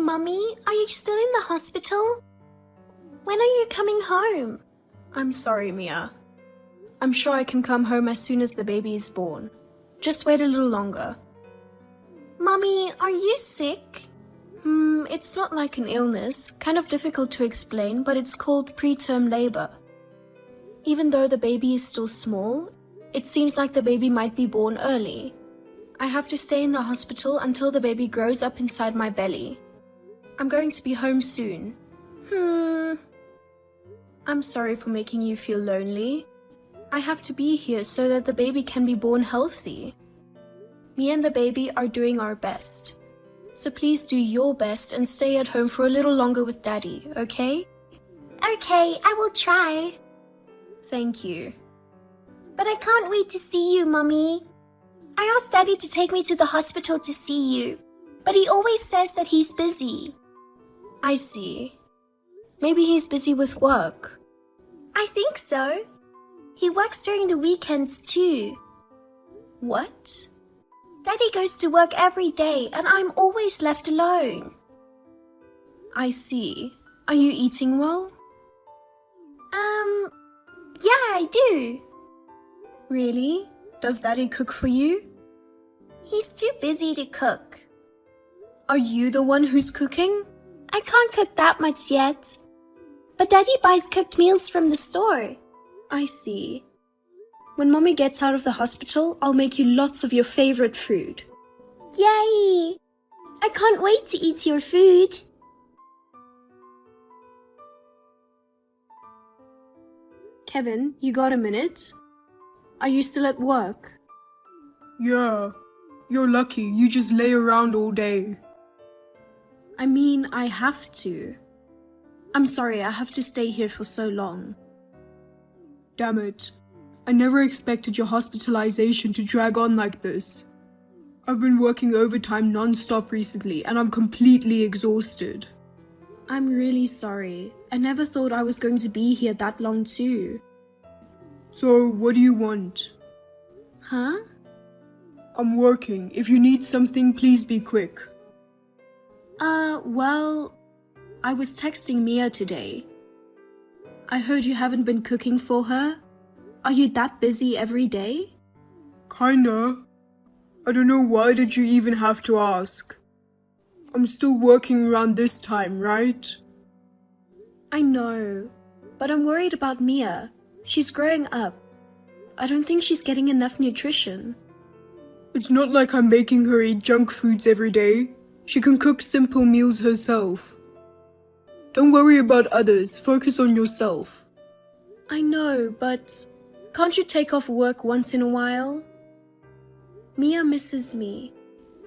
Mummy, are you still in the hospital? When are you coming home? I'm sorry, Mia. I'm sure I can come home as soon as the baby is born. Just wait a little longer. Mummy, are you sick? It's not like an illness, kind of difficult to explain, but it's called preterm labor. Even though the baby is still small, it seems like the baby might be born early. I have to stay in the hospital until the baby grows up inside my belly. I'm going to be home soon. I'm sorry for making you feel lonely. I have to be here so that the baby can be born healthy. Me and the baby are doing our best. So please do your best and stay at home for a little longer with Daddy, okay? Okay, I will try. Thank you. But I can't wait to see you, Mummy. I asked Daddy to take me to the hospital to see you, but he always says that he's busy. I see. Maybe he's busy with work. I think so. He works during the weekends too. What? Daddy goes to work every day and I'm always left alone. I see. Are you eating well? Yeah, I do. Really? Does Daddy cook for you? He's too busy to cook. Are you the one who's cooking? I can't cook that much yet. But Daddy buys cooked meals from the store. I see. When Mommy gets out of the hospital, I'll make you lots of your favorite food. Yay! I can't wait to eat your food. Kevin, you got a minute? Are you still at work? Yeah, you're lucky. You just lay around all day. I mean, I have to. I'm sorry, I have to stay here for so long. Damn it. I never expected your hospitalization to drag on like this. I've been working overtime non-stop recently and I'm completely exhausted. I'm really sorry. I never thought I was going to be here that long too. So, what do you want? Huh? I'm working. If you need something, please be quick. Well, I was texting Mia today. I heard you haven't been cooking for her. Are you that busy every day? Kinda. I don't know, why did you even have to ask? I'm still working around this time, right? I know, but I'm worried about Mia. She's growing up. I don't think she's getting enough nutrition. It's not like I'm making her eat junk foods every day. She can cook simple meals herself. Don't worry about others, focus on yourself. I know, but can't you take off work once in a while? Mia misses me.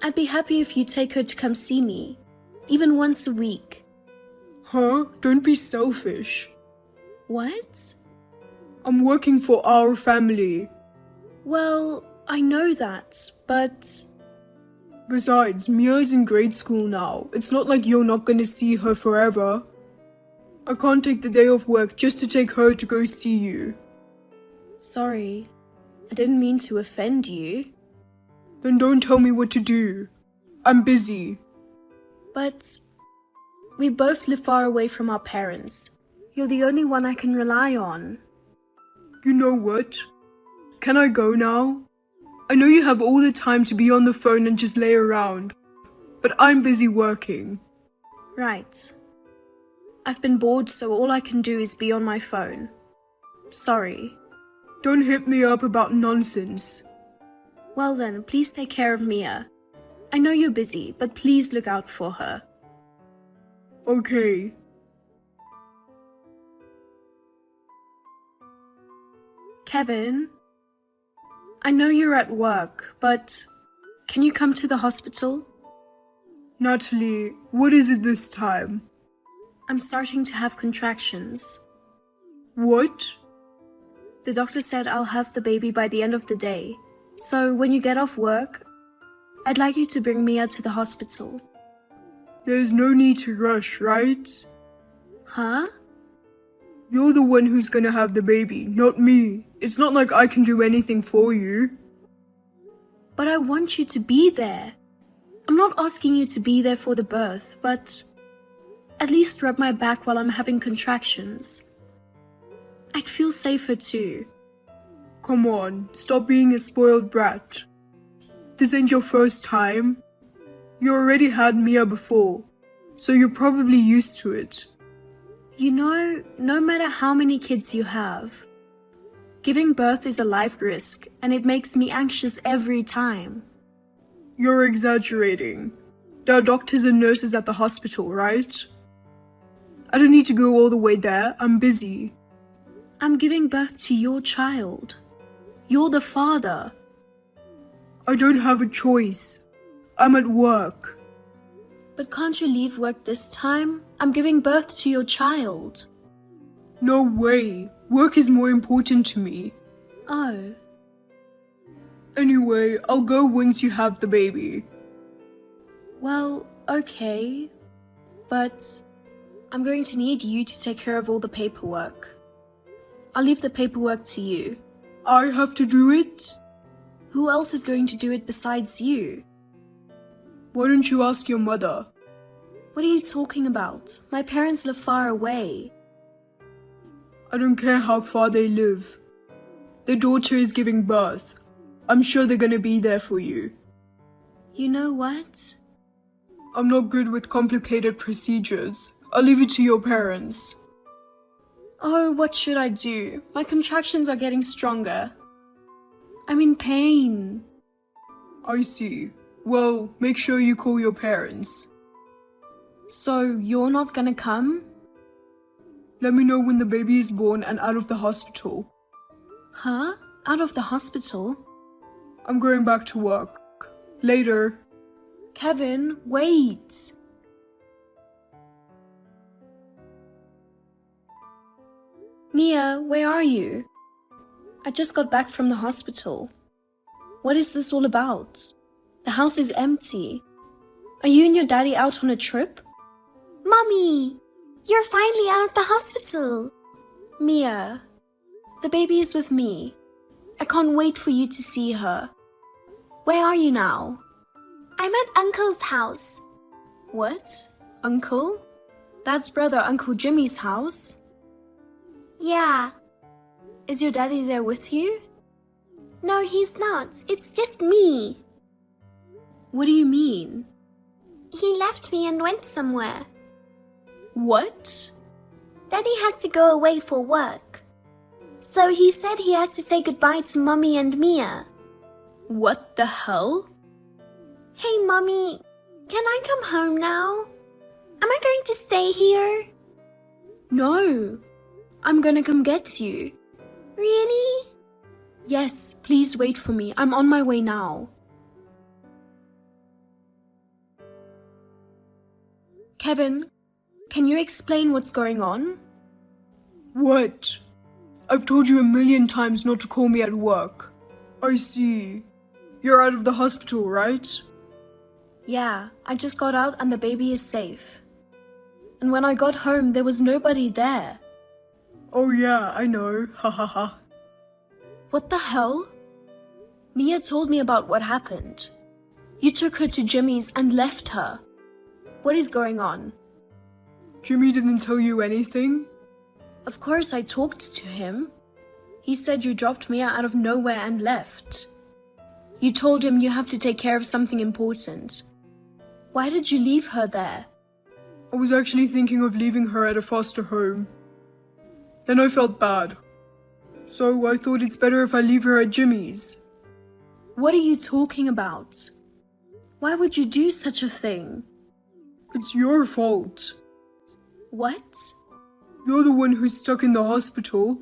I'd be happy if you take her to come see me, even once a week. Huh? Don't be selfish. What? I'm working for our family. Well, I know that, but... Besides, Mia's in grade school now. It's not like you're not gonna see her forever. I can't take the day off work just to take her to go see you. Sorry, I didn't mean to offend you. Then don't tell me what to do. I'm busy. But we both live far away from our parents. You're the only one I can rely on. You know what? Can I go now? I know you have all the time to be on the phone and just lay around, but I'm busy working. Right. I've been bored, so all I can do is be on my phone. Sorry. Don't hit me up about nonsense. Well then, please take care of Mia. I know you're busy, but please look out for her. Okay. Kevin? I know you're at work, but can you come to the hospital? Natalie, what is it this time? I'm starting to have contractions. What? The doctor said I'll have the baby by the end of the day. So when you get off work, I'd like you to bring Mia to the hospital. There's no need to rush, right? Huh? You're the one who's gonna have the baby, not me. It's not like I can do anything for you. But I want you to be there. I'm not asking you to be there for the birth, but at least rub my back while I'm having contractions. I'd feel safer too. Come on, stop being a spoiled brat. This ain't your first time. You already had Mia before, so you're probably used to it. You know, no matter how many kids you have, giving birth is a life risk, and it makes me anxious every time. You're exaggerating. There are doctors and nurses at the hospital, right? I don't need to go all the way there. I'm busy. I'm giving birth to your child. You're the father. I don't have a choice. I'm at work. But can't you leave work this time? I'm giving birth to your child. No way. Work is more important to me. Oh, Anyway, I'll go once you have the baby. well, okay. But I'm going to need you to take care of all the paperwork. I'll leave the paperwork to you. I have to do it? Who else is going to do it besides you? Why don't you ask your mother? What are you talking about? My parents live far away. I don't care how far they live. Their daughter is giving birth. I'm sure they're gonna be there for you. You know what? I'm not good with complicated procedures. I'll leave it to your parents. Oh, what should I do? My contractions are getting stronger. I'm in pain. I see. Well, make sure you call your parents. So you're not gonna come? Let me know when the baby is born and out of the hospital. Huh? Out of the hospital? I'm going back to work. Later. Kevin, wait. Mia, where are you? I just got back from the hospital. What is this all about? The house is empty. Are you and your daddy out on a trip? Mommy, you're finally out of the hospital. Mia, the baby is with me. I can't wait for you to see her. Where are you now? I'm at Uncle's house. What? Uncle? That's brother Uncle Jimmy's house. Yeah. Is your daddy there with you? No, he's not. It's just me. What do you mean? He left me and went somewhere. What? Daddy has to go away for work. So he said he has to say goodbye to Mommy and Mia. What the hell? Hey, Mommy, can I come home now? Am I going to stay here? No. I'm gonna come get you. Really? Yes, please wait for me. I'm on my way now. Kevin, can you explain what's going on? What? I've told you a million times not to call me at work. I see. You're out of the hospital, right? Yeah, I just got out and the baby is safe. And when I got home, there was nobody there. Oh yeah, I know. Ha ha ha. What the hell? Mia told me about what happened. You took her to Jimmy's and left her. What is going on? Jimmy didn't tell you anything? Of course I talked to him. He said you dropped Mia out of nowhere and left. You told him you have to take care of something important. Why did you leave her there? I was actually thinking of leaving her at a foster home. Then I felt bad. So I thought it's better if I leave her at Jimmy's. What are you talking about? Why would you do such a thing? It's your fault. What? You're the one who's stuck in the hospital.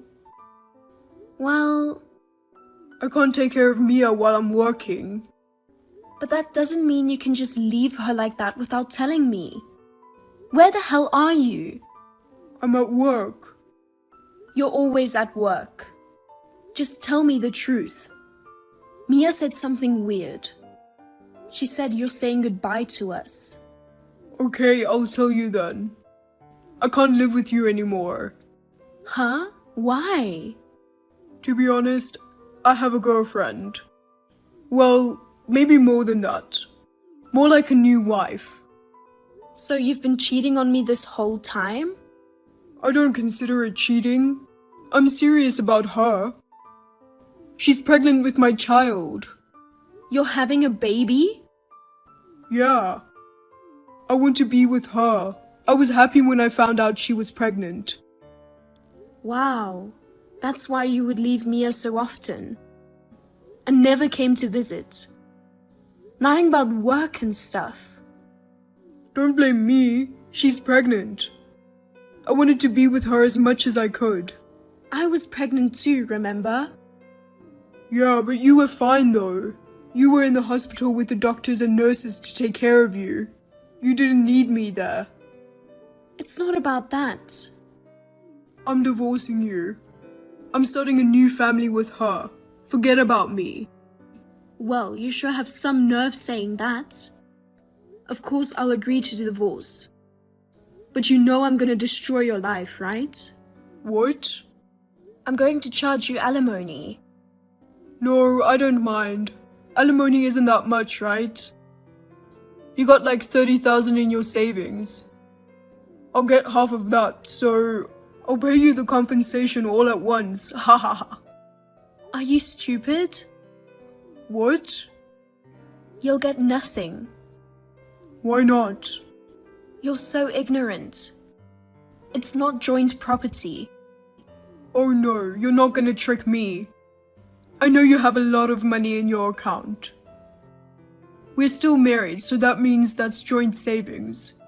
Well, I can't take care of Mia while I'm working. but that doesn't mean you can just leave her like that without telling me. Where the hell are you? I'm at work. You're always at work. Just tell me the truth. Mia said something weird. She said you're saying goodbye to us. Okay, I'll tell you then. I can't live with you anymore. Huh? Why? To be honest, I have a girlfriend. Well, maybe more than that. More like a new wife. So you've been cheating on me this whole time? I don't consider it cheating. I'm serious about her. She's pregnant with my child. You're having a baby? Yeah. I want to be with her. I was happy when I found out she was pregnant. Wow, that's why you would leave Mia so often. And never came to visit. Lying about work and stuff. Don't blame me. She's pregnant. I wanted to be with her as much as I could. I was pregnant too, remember? Yeah, but you were fine though. You were in the hospital with the doctors and nurses to take care of you. You didn't need me there. It's not about that. I'm divorcing you. I'm starting a new family with her. Forget about me. Well, you sure have some nerve saying that. Of course, I'll agree to divorce. But you know I'm gonna destroy your life, right? What? I'm going to charge you alimony. No, I don't mind. Alimony isn't that much, right? You got like 30,000 in your savings. I'll get half of that, so I'll pay you the compensation all at once. Ha ha ha. Are you stupid? What? You'll get nothing. Why not? You're so ignorant. It's not joint property. Oh no, you're not gonna trick me. I know you have a lot of money in your account. We're still married, so that means that's joint savings.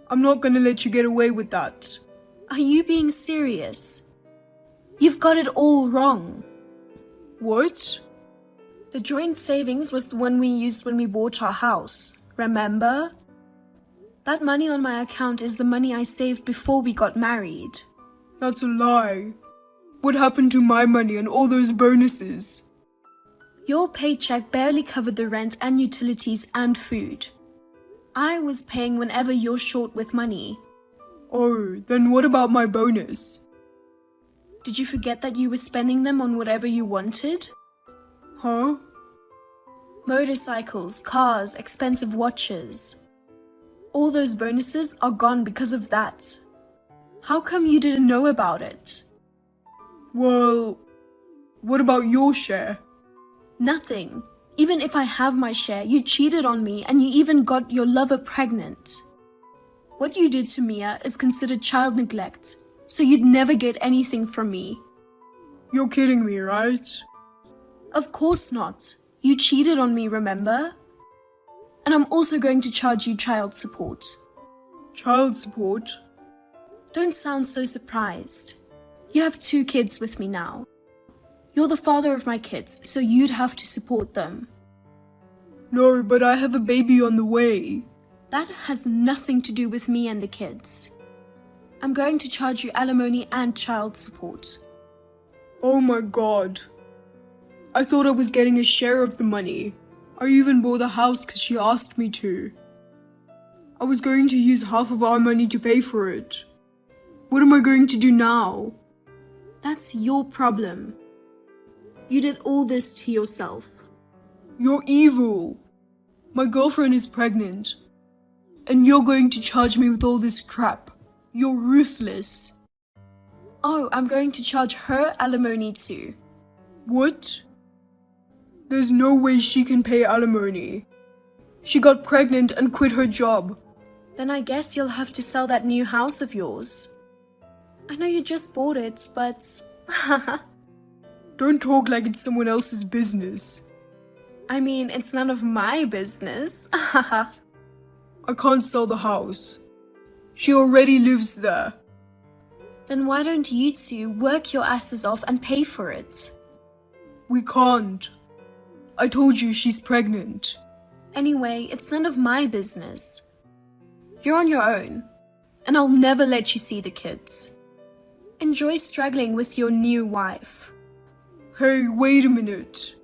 I'm not gonna let you get away with that. Are you being serious? You've got it all wrong. What? The joint savings was the one we used when we bought our house, remember? That money on my account is the money I saved before we got married. That's a lie. What happened to my money and all those bonuses? Your paycheck barely covered the rent and utilities and food. I was paying whenever you're short with money. Oh, then what about my bonus? Did you forget that you were spending them on whatever you wanted? Huh? Motorcycles, cars, expensive watches. All those bonuses are gone because of that. How come you didn't know about it? Well, what about your share? Nothing. Even if I have my share, you cheated on me and you even got your lover pregnant. What you did to Mia is considered child neglect, so you'd never get anything from me. You're kidding me, right? Of course not. You cheated on me, remember? And I'm also going to charge you child support. Child support? Don't sound so surprised. You have 2 kids with me now. You're the father of my kids, so you'd have to support them. No, but I have a baby on the way. That has nothing to do with me and the kids. I'm going to charge you alimony and child support. Oh my god. I thought I was getting a share of the money. I even bought the house because she asked me to. I was going to use half of our money to pay for it. What am I going to do now? That's your problem. You did all this to yourself. You're evil. My girlfriend is pregnant. And you're going to charge me with all this crap. You're ruthless. Oh, I'm going to charge her alimony too. What? There's no way she can pay alimony. She got pregnant and quit her job. Then I guess you'll have to sell that new house of yours. I know you just bought it, but... Don't talk like it's someone else's business. I mean, it's none of my business. I can't sell the house. She already lives there. Then why don't you two work your asses off and pay for it? We can't. I told you she's pregnant. Anyway, it's none of my business. You're on your own, and I'll never let you see the kids. Enjoy struggling with your new wife. Hey, wait a minute.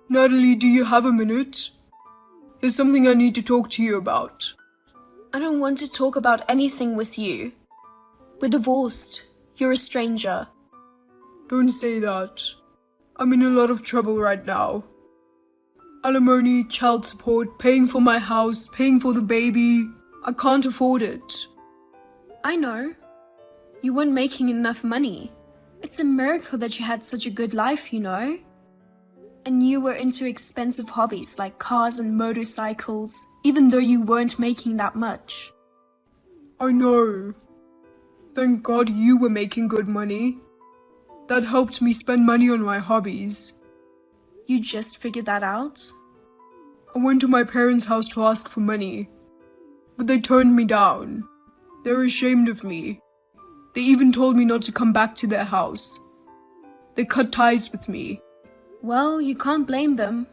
Natalie, do you have a minute? There's something I need to talk to you about. I don't want to talk about anything with you. We're divorced. You're a stranger. Don't say that. I'm in a lot of trouble right now. Alimony, child support, paying for my house, paying for the baby. I can't afford it. I know. You weren't making enough money. It's a miracle that you had such a good life, you know? And you were into expensive hobbies like cars and motorcycles, even though you weren't making that much. I know. Thank God you were making good money. That helped me spend money on my hobbies. You just figured that out? I went to my parents' house to ask for money, but they turned me down. They're ashamed of me. They even told me not to come back to their house. They cut ties with me. Well, you can't blame them.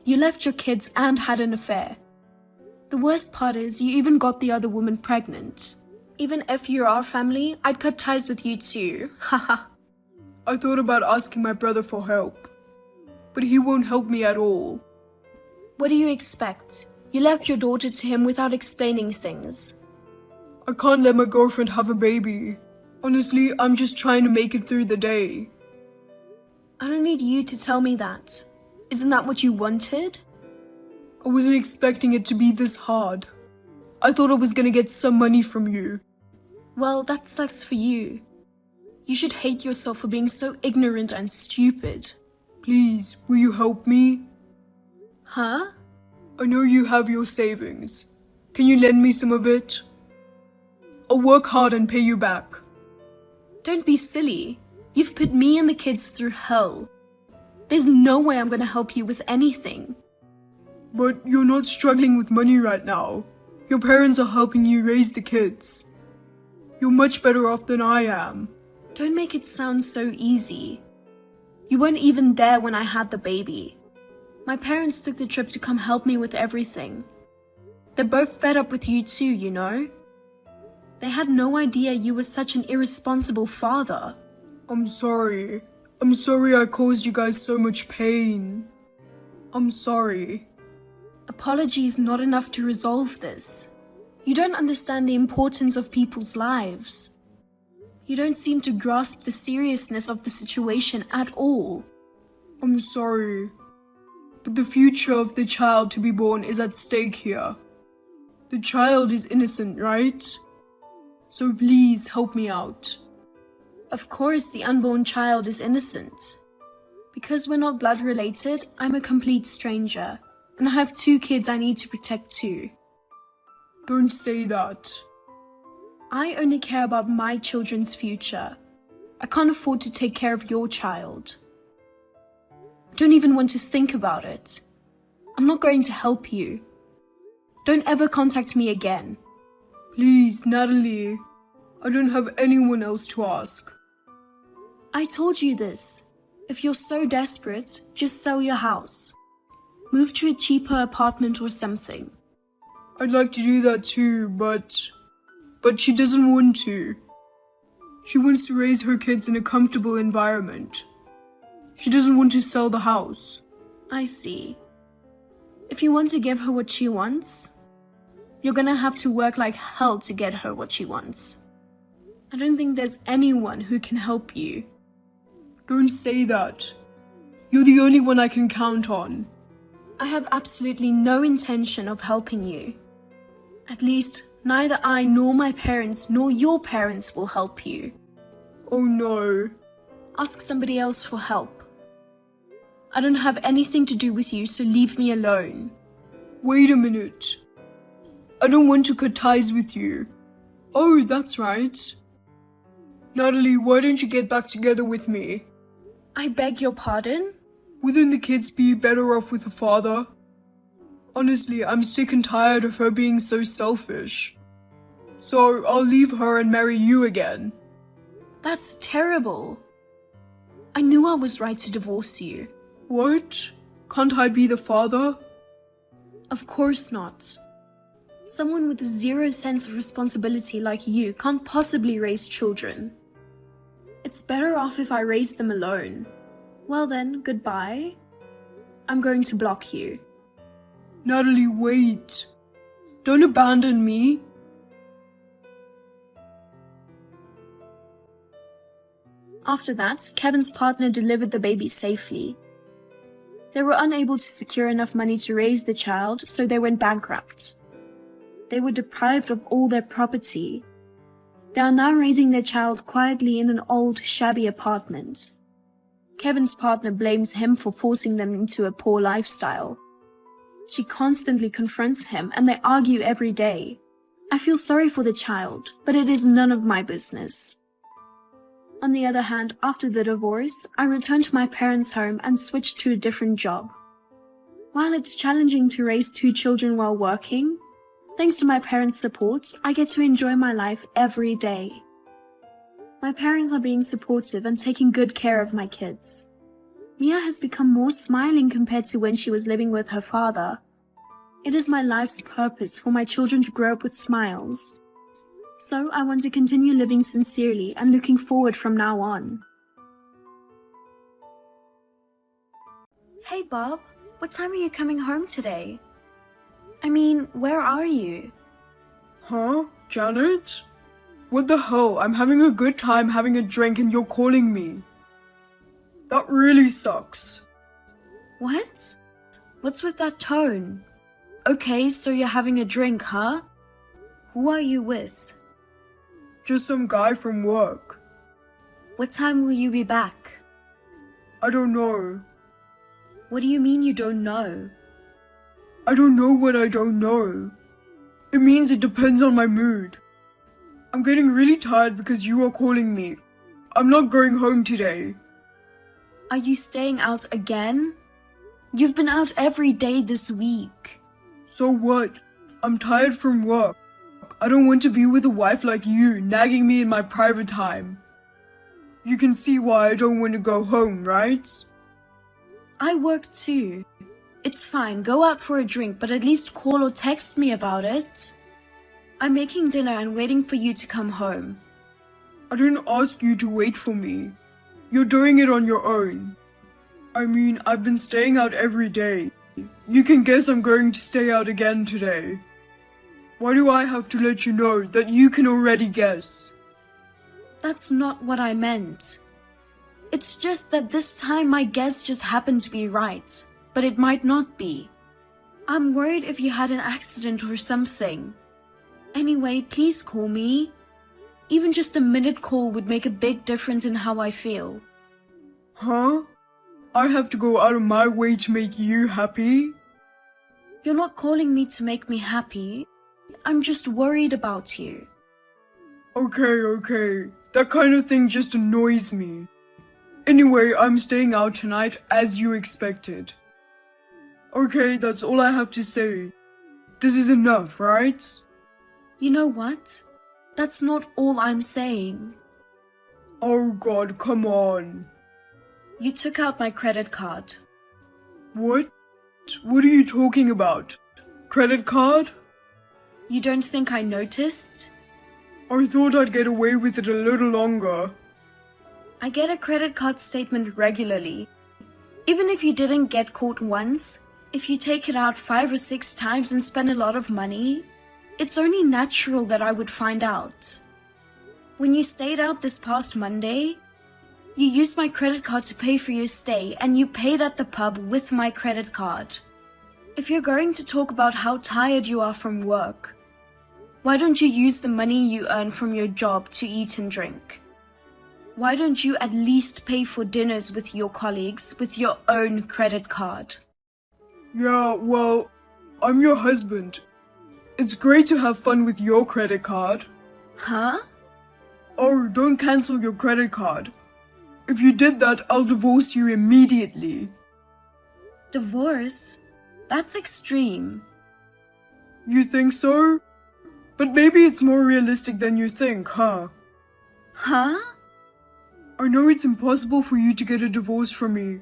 You left your kids and had an affair. The worst part is you even got the other woman pregnant. Even if you're our family, I'd cut ties with you too. Haha. I thought about asking my brother for help, but he won't help me at all. What do you expect? You left your daughter to him without explaining things. I can't let my girlfriend have a baby. Honestly, I'm just trying to make it through the day. I don't need you to tell me that. Isn't that what you wanted? I wasn't expecting it to be this hard. I thought I was gonna get some money from you. Well, that sucks for you. You should hate yourself for being so ignorant and stupid. Please, will you help me? Huh? I know you have your savings. Can you lend me some of it? I'll work hard and pay you back. Don't be silly. You've put me and the kids through hell. There's no way I'm gonna help you with anything. But you're not struggling with money right now. Your parents are helping you raise the kids. You're much better off than I am. Don't make it sound so easy. You weren't even there when I had the baby. My parents took the trip to come help me with everything. They're both fed up with you too, you know? They had no idea you were such an irresponsible father. I'm sorry. I'm sorry I caused you guys so much pain. I'm sorry. Apology is not enough to resolve this. You don't understand the importance of people's lives. You don't seem to grasp the seriousness of the situation at all. I'm sorry. But the future of the child to be born is at stake here. The child is innocent, right? So please help me out. Of course, the unborn child is innocent. Because we're not blood related, I'm a complete stranger. And I have 2 kids I need to protect too. Don't say that. I only care about my children's future. I can't afford to take care of your child. I don't even want to think about it. I'm not going to help you. Don't ever contact me again. Please, Natalie. I don't have anyone else to ask. I told you this. If you're so desperate, just sell your house. Move to a cheaper apartment or something. I'd like to do that too, but she doesn't want to. She wants to raise her kids in a comfortable environment. She doesn't want to sell the house. I see. If you want to give her what she wants, you're gonna have to work like hell to get her what she wants. I don't think there's anyone who can help you. Don't say that. You're the only one I can count on. I have absolutely no intention of helping you. At least, neither I nor my parents nor your parents will help you. Oh no. Ask somebody else for help. I don't have anything to do with you, so leave me alone. Wait a minute. I don't want to cut ties with you. Oh, that's right. Natalie, why don't you get back together with me? I beg your pardon? Wouldn't the kids be better off with a father? Honestly, I'm sick and tired of her being so selfish. So I'll leave her and marry you again. That's terrible. I knew I was right to divorce you. What? Can't I be the father? Of course not. Someone with 0 sense of responsibility like you can't possibly raise children. It's better off if I raise them alone. Well then, goodbye. I'm going to block you. Natalie, wait. Don't abandon me. After that, Kevin's partner delivered the baby safely. They were unable to secure enough money to raise the child, so they went bankrupt. They were deprived of all their property. They are now raising their child quietly in an old, shabby apartment. Kevin's partner blames him for forcing them into a poor lifestyle. She constantly confronts him and they argue every day. I feel sorry for the child, but it is none of my business. On the other hand, after the divorce, I returned to my parents' home and switched to a different job. While it's challenging to raise 2 children while working, thanks to my parents' support, I get to enjoy my life every day. My parents are being supportive and taking good care of my kids. Mia has become more smiling compared to when she was living with her father. It is my life's purpose for my children to grow up with smiles. So I want to continue living sincerely and looking forward from now on. Hey Bob, what time are you coming home today? I mean, where are you? Huh? Janet? What the hell? I'm having a good time having a drink and you're calling me. That really sucks. What? What's with that tone? Okay, so you're having a drink, huh? Who are you with? Just some guy from work. What time will you be back? I don't know. What do you mean you don't know? I don't know what I don't know. It means it depends on my mood. I'm getting really tired because you are calling me. I'm not going home today. Are you staying out again? You've been out every day this week. So what? I'm tired from work. I don't want to be with a wife like you, nagging me in my private time. You can see why I don't want to go home, right? I work too. It's fine, go out for a drink, but at least call or text me about it. I'm making dinner and waiting for you to come home. I didn't ask you to wait for me. You're doing it on your own. I mean, I've been staying out every day. You can guess I'm going to stay out again today. Why do I have to let you know that you can already guess? That's not what I meant. It's just that this time my guess just happened to be right, but it might not be. I'm worried if you had an accident or something. Anyway, please call me. Even just a minute call would make a big difference in how I feel. Huh? I have to go out of my way to make you happy? You're not calling me to make me happy. I'm just worried about you. Okay. That kind of thing just annoys me. Anyway, I'm staying out tonight as you expected. Okay, that's all I have to say. This is enough, right? You know what? That's not all I'm saying. Oh God, come on. You took out my credit card. What? What are you talking about? Credit card? You don't think I noticed? I thought I'd get away with it a little longer. I get a credit card statement regularly. Even if you didn't get caught once, if you take it out 5 or 6 times and spend a lot of money, it's only natural that I would find out. When you stayed out this past Monday, you used my credit card to pay for your stay and you paid at the pub with my credit card. If you're going to talk about how tired you are from work, why don't you use the money you earn from your job to eat and drink? Why don't you at least pay for dinners with your colleagues with your own credit card? Yeah, well, I'm your husband. It's great to have fun with your credit card. Huh? Oh, don't cancel your credit card. If you did that, I'll divorce you immediately. Divorce? That's extreme. You think so? But maybe it's more realistic than you think, huh? Huh? I know it's impossible for you to get a divorce from me,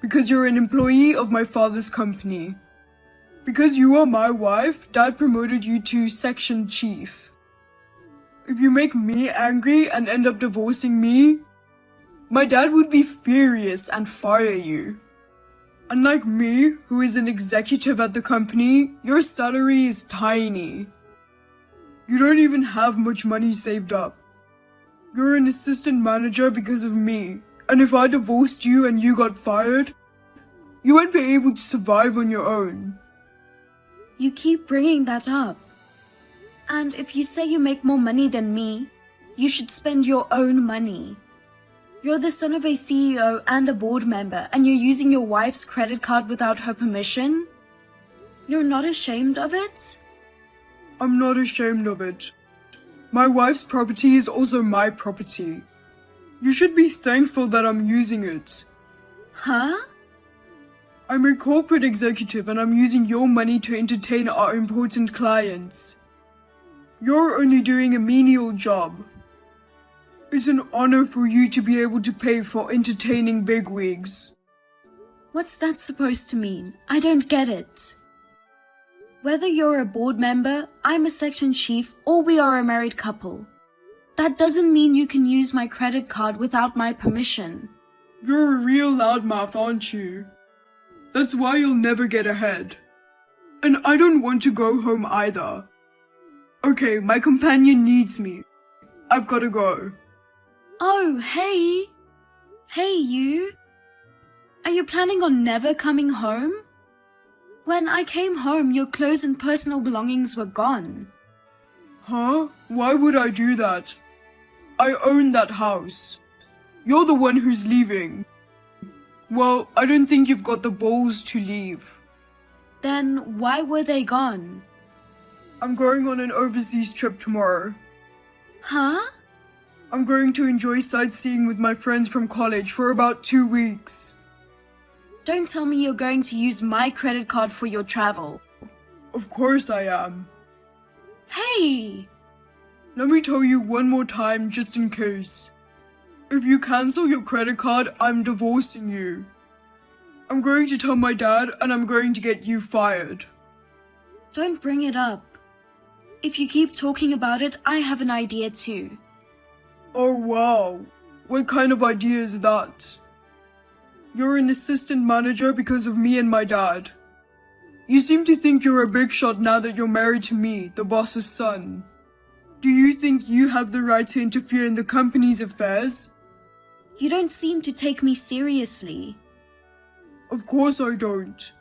because you're an employee of my father's company. Because you are my wife, Dad promoted you to section chief. If you make me angry and end up divorcing me, my dad would be furious and fire you. Unlike me, who is an executive at the company, your salary is tiny. You don't even have much money saved up. You're an assistant manager because of me, and if I divorced you and you got fired, you won't be able to survive on your own. You keep bringing that up. And if you say you make more money than me, you should spend your own money. You're the son of a CEO and a board member, and you're using your wife's credit card without her permission? You're not ashamed of it? I'm not ashamed of it. My wife's property is also my property. You should be thankful that I'm using it. Huh? I'm a corporate executive and I'm using your money to entertain our important clients. You're only doing a menial job. It's an honor for you to be able to pay for entertaining bigwigs. What's that supposed to mean? I don't get it. Whether you're a board member, I'm a section chief, or we are a married couple, that doesn't mean you can use my credit card without my permission. You're a real loudmouth, aren't you? That's why you'll never get ahead. And I don't want to go home either. Okay, my companion needs me. I've gotta go. Oh, hey. Hey, you. Are you planning on never coming home? When I came home, your clothes and personal belongings were gone. Huh? Why would I do that? I own that house. You're the one who's leaving. Well, I don't think you've got the balls to leave. Then why were they gone? I'm going on an overseas trip tomorrow. Huh? I'm going to enjoy sightseeing with my friends from college for about 2 weeks. Don't tell me you're going to use my credit card for your travel. Of course I am. Hey! Let me tell you one more time just in case. If you cancel your credit card, I'm divorcing you. I'm going to tell my dad and I'm going to get you fired. Don't bring it up. If you keep talking about it, I have an idea too. Oh wow, what kind of idea is that? You're an assistant manager because of me and my dad. You seem to think you're a big shot now that you're married to me, the boss's son. Do you think you have the right to interfere in the company's affairs? You don't seem to take me seriously. Of course I don't.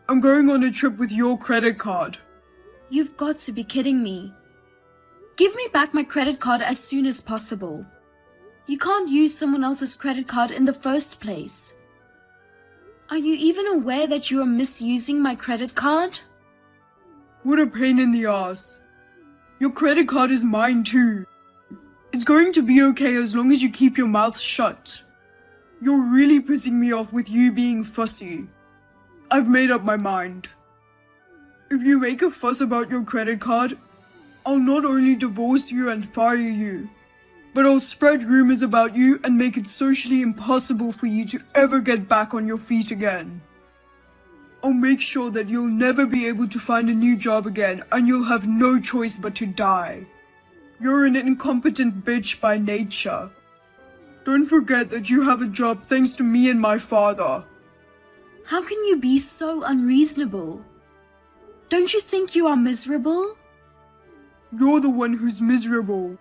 I'm going on a trip with your credit card. You've got to be kidding me. Give me back my credit card as soon as possible. You can't use someone else's credit card in the first place. Are you even aware that you are misusing my credit card? What a pain in the ass. Your credit card is mine too. It's going to be okay as long as you keep your mouth shut. You're really pissing me off with you being fussy. I've made up my mind. If you make a fuss about your credit card, I'll not only divorce you and fire you, but I'll spread rumors about you and make it socially impossible for you to ever get back on your feet again. I'll make sure that you'll never be able to find a new job again and you'll have no choice but to die. You're an incompetent bitch by nature. Don't forget that you have a job thanks to me and my father. How can you be so unreasonable? Don't you think you are miserable? You're the one who's miserable.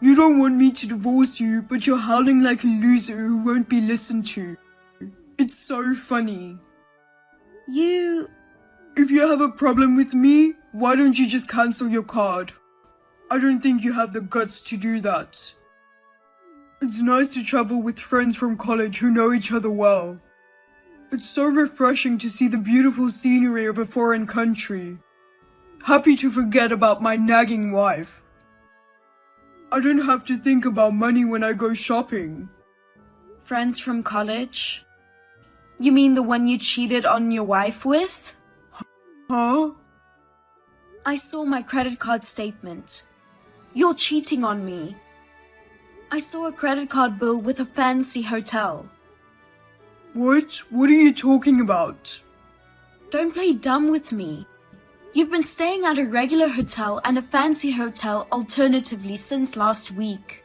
You don't want me to divorce you, but you're howling like a loser who won't be listened to. It's so funny. If you have a problem with me, why don't you just cancel your card? I don't think you have the guts to do that. It's nice to travel with friends from college who know each other well. It's so refreshing to see the beautiful scenery of a foreign country. Happy to forget about my nagging wife. I don't have to think about money when I go shopping. Friends from college? You mean the one you cheated on your wife with? Huh? I saw my credit card statement. You're cheating on me. I saw a credit card bill with a fancy hotel. What? What are you talking about? Don't play dumb with me. You've been staying at a regular hotel and a fancy hotel alternatively since last week.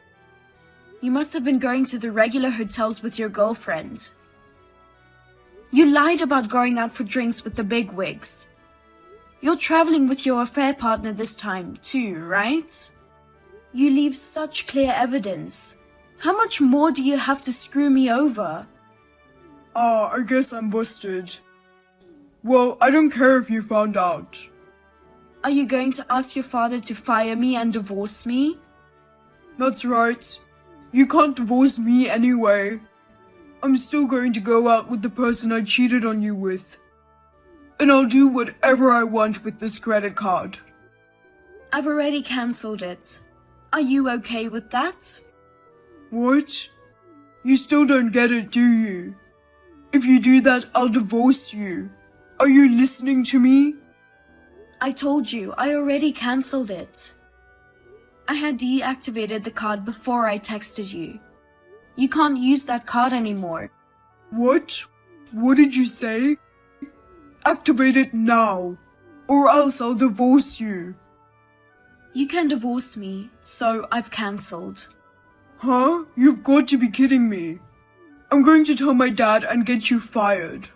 You must have been going to the regular hotels with your girlfriend. You lied about going out for drinks with the bigwigs. You're traveling with your affair partner this time too, right? You leave such clear evidence. How much more do you have to screw me over? I guess I'm busted. Well, I don't care if you found out. Are you going to ask your father to fire me and divorce me? That's right. You can't divorce me anyway. I'm still going to go out with the person I cheated on you with. And I'll do whatever I want with this credit card. I've already cancelled it. Are you okay with that? What? You still don't get it, do you? If you do that, I'll divorce you. Are you listening to me? I told you, I already cancelled it. I had deactivated the card before I texted you. You can't use that card anymore. What? What did you say? Activate it now, or else I'll divorce you. You can divorce me, so I've cancelled. Huh? You've got to be kidding me. I'm going to tell my dad and get you fired.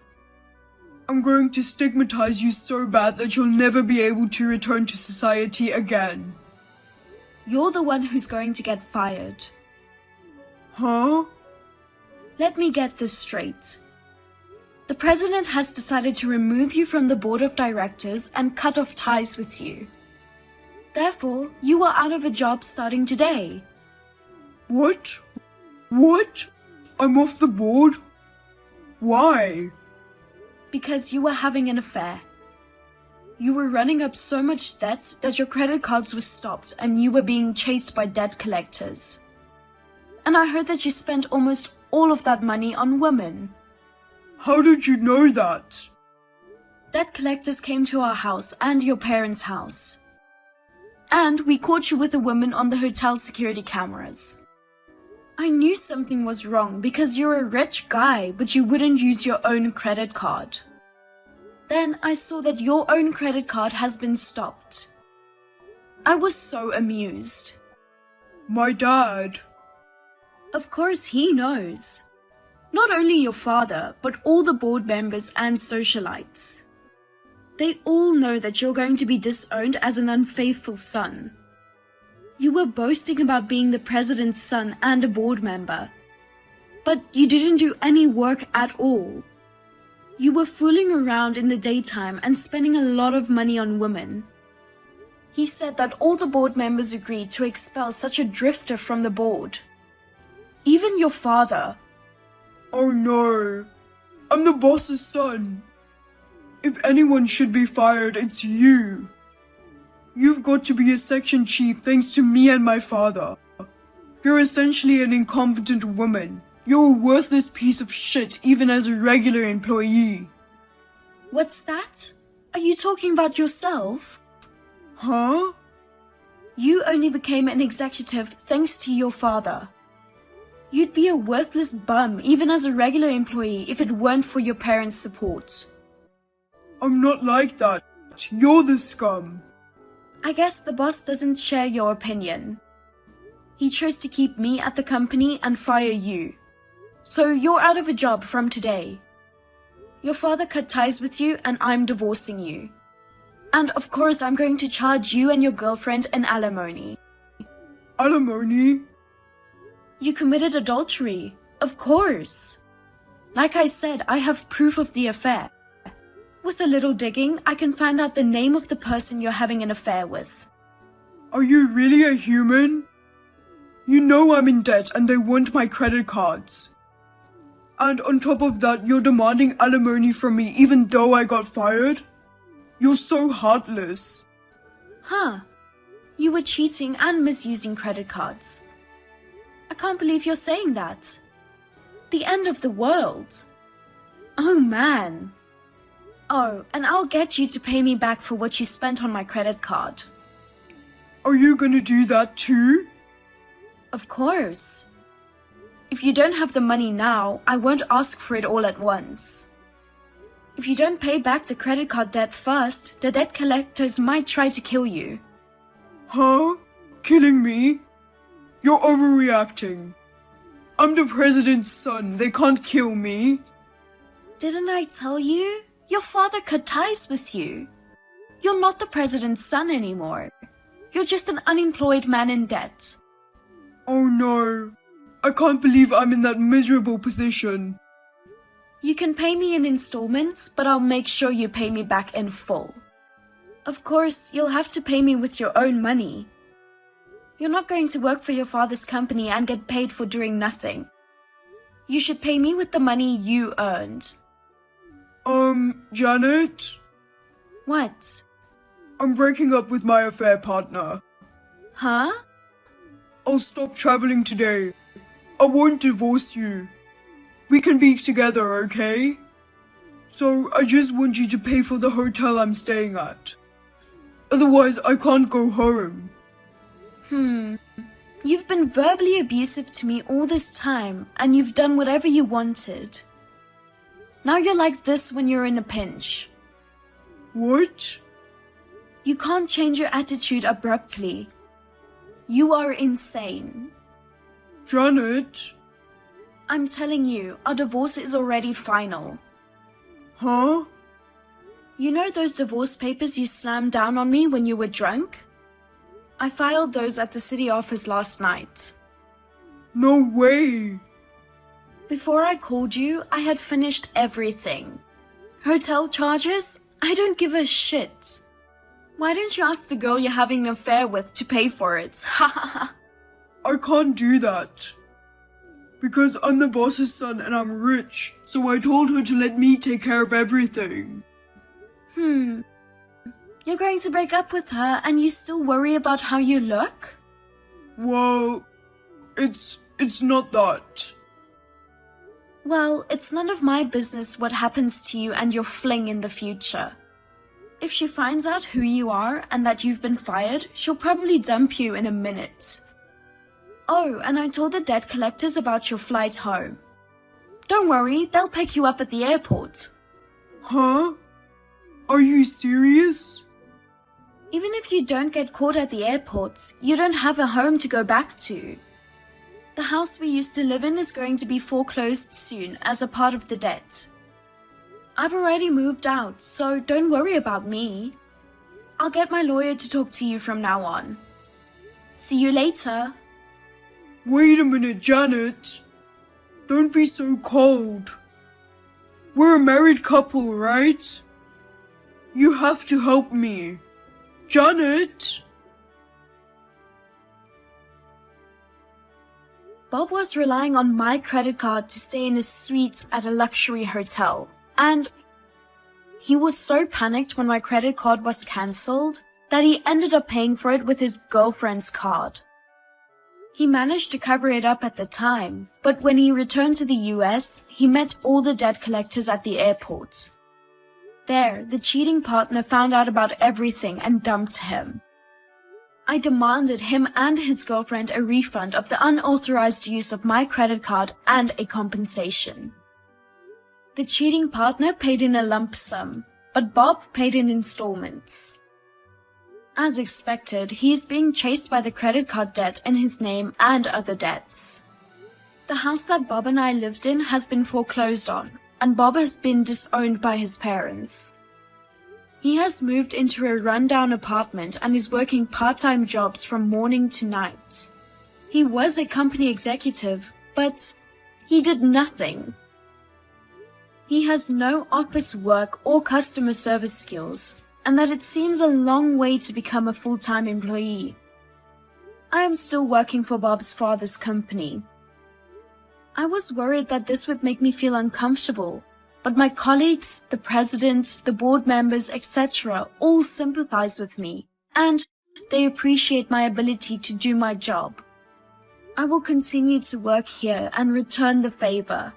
I'm going to stigmatize you so bad that you'll never be able to return to society again. You're the one who's going to get fired. Huh? Let me get this straight. The president has decided to remove you from the board of directors and cut off ties with you. Therefore, you are out of a job starting today. What? What? I'm off the board? Why? Because you were having an affair. You were running up so much debt that your credit cards were stopped and you were being chased by debt collectors. And I heard that you spent almost all of that money on women. How did you know that? Debt collectors came to our house and your parents' house. And we caught you with a woman on the hotel security cameras. I knew something was wrong because you're a rich guy, but you wouldn't use your own credit card. Then I saw that your own credit card has been stopped. I was so amused. My dad. Of course he knows. Not only your father, but all the board members and socialites. They all know that you're going to be disowned as an unfaithful son. You were boasting about being the president's son and a board member. But you didn't do any work at all. You were fooling around in the daytime and spending a lot of money on women. He said that all the board members agreed to expel such a drifter from the board. Even your father. Oh no. I'm the boss's son. If anyone should be fired, it's you. You've got to be a section chief thanks to me and my father. You're essentially an incompetent woman. You're a worthless piece of shit even as a regular employee. What's that? Are you talking about yourself? Huh? You only became an executive thanks to your father. You'd be a worthless bum even as a regular employee if it weren't for your parents' support. I'm not like that. You're the scum. I guess the boss doesn't share your opinion. He chose to keep me at the company and fire you. So you're out of a job from today. Your father cut ties with you and I'm divorcing you. And of course I'm going to charge you and your girlfriend an alimony. Alimony? You committed adultery, of course. Like I said, I have proof of the affair. With a little digging, I can find out the name of the person you're having an affair with. Are you really a human? You know I'm in debt and they want my credit cards. And on top of that, you're demanding alimony from me even though I got fired? You're so heartless. Huh. You were cheating and misusing credit cards. I can't believe you're saying that. The end of the world. Oh man. Oh, and I'll get you to pay me back for what you spent on my credit card. Are you gonna do that too? Of course. If you don't have the money now, I won't ask for it all at once. If you don't pay back the credit card debt first, the debt collectors might try to kill you. Huh? Killing me? You're overreacting. I'm the president's son. They can't kill me. Didn't I tell you? Your father cut ties with you. You're not the president's son anymore. You're just an unemployed man in debt. Oh no, I can't believe I'm in that miserable position. You can pay me in installments, but I'll make sure you pay me back in full. Of course, you'll have to pay me with your own money. You're not going to work for your father's company and get paid for doing nothing. You should pay me with the money you earned. Janet? What? I'm breaking up with my affair partner. Huh? I'll stop traveling today. I won't divorce you. We can be together, okay? So I just want you to pay for the hotel I'm staying at. Otherwise, I can't go home. You've been verbally abusive to me all this time, and you've done whatever you wanted. Now you're like this when you're in a pinch. What? You can't change your attitude abruptly. You are insane. Janet? I'm telling you, our divorce is already final. Huh? You know those divorce papers you slammed down on me when you were drunk? I filed those at the city office last night. No way. Before I called you, I had finished everything. Hotel charges? I don't give a shit. Why don't you ask the girl you're having an affair with to pay for it? Ha ha ha. I can't do that. Because I'm the boss's son and I'm rich, so I told her to let me take care of everything. You're going to break up with her and you still worry about how you look? Well, it's not that. Well, it's none of my business what happens to you and your fling in the future. If she finds out who you are and that you've been fired, she'll probably dump you in a minute. Oh, and I told the debt collectors about your flight home. Don't worry, they'll pick you up at the airport. Huh? Are you serious? Even if you don't get caught at the airport, you don't have a home to go back to. The house we used to live in is going to be foreclosed soon as a part of the debt. I've already moved out, so don't worry about me. I'll get my lawyer to talk to you from now on. See you later. Wait a minute, Janet. Don't be so cold. We're a married couple, right? You have to help me. Janet! Bob was relying on my credit card to stay in a suite at a luxury hotel, and he was so panicked when my credit card was cancelled that he ended up paying for it with his girlfriend's card. He managed to cover it up at the time, but when he returned to the US, he met all the debt collectors at the airport. There, the cheating partner found out about everything and dumped him. I demanded him and his girlfriend a refund of the unauthorized use of my credit card and a compensation. The cheating partner paid in a lump sum, but Bob paid in installments. As expected, he is being chased by the credit card debt in his name and other debts. The house that Bob and I lived in has been foreclosed on, and Bob has been disowned by his parents. He has moved into a rundown apartment and is working part-time jobs from morning to night. He was a company executive, but he did nothing. He has no office work or customer service skills, and that it seems a long way to become a full-time employee. I am still working for Bob's father's company. I was worried that this would make me feel uncomfortable, but my colleagues, the president, the board members, etc. all sympathize with me, and they appreciate my ability to do my job. I will continue to work here and return the favor.